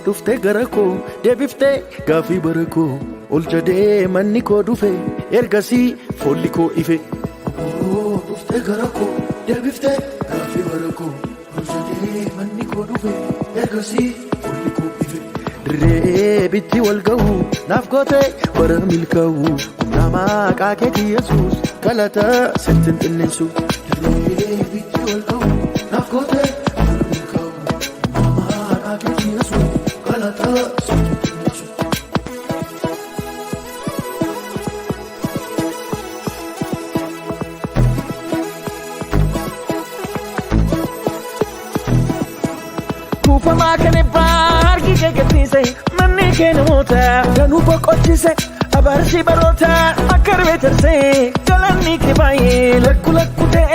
dufte garako debifte gafi barako oljade manni ko dufe ergasi folli ko ife dufte garako debifte gafi barako oljade manni ko dufe ergasi folli ko ife rebitti walgahu nafgote baramil kawu nama qaqeti yesus galata sentin tinnisu rebitti walgahu nafgote Fama kane barki ke gatise manne ke nota ganu boqotise abarsi barota akarbe terse jalanni ke baye lakulakute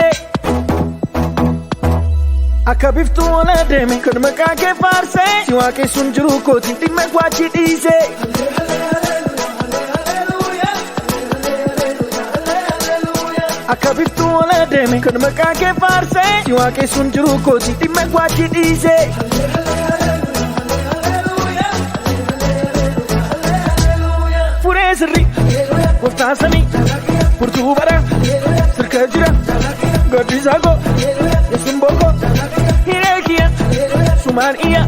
akabiftu wala deme kan maka ke farse siwa ke sunjuru ko tinti me kwachi dise akabiftu wala deme kan maka ke farse siwa ke sunjuru ko tinti me kwachi dise Sirri, Koftasani, Purtubara, Sirkajira, Godizago, Yasimboko, Hirekia, Sumania.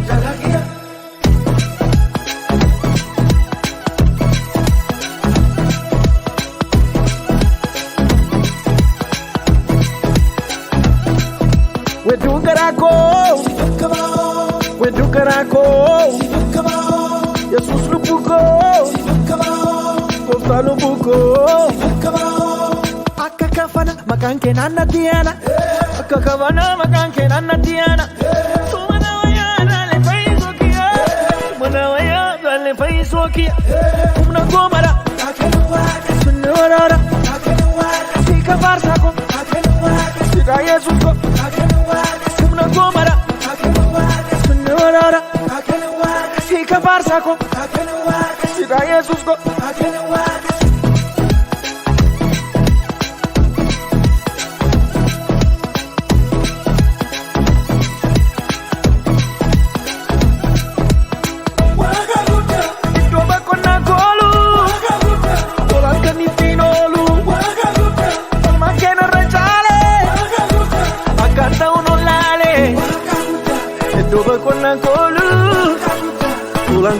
Wedukarako, Jesus Lupuko. Follow buko akakafana makanke nana tiana akakavana makanke nana tiana sumana waya dale faisokia mana waya dale faisokia umna gomara sunora sika farsako sika yesuko umna gomara sunora sika farsako sika yesuko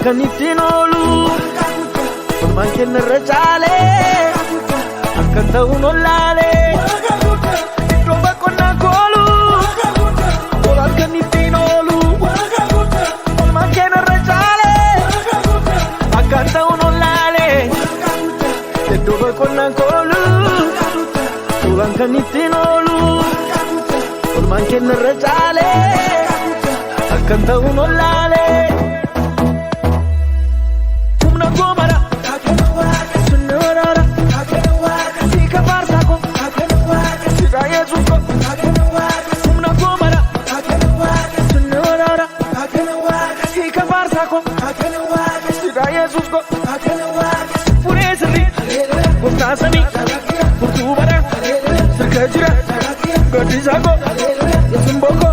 Kanittinolu manke nerjale akanta unolale doba konna kolu dolan kanittinolu manke nerjale akanta unolale doba konna kolu dolan kanittinolu manke nerjale akanta unolale Koftasani, Purtubara, Sirkajira, Godizago, Yasimboko.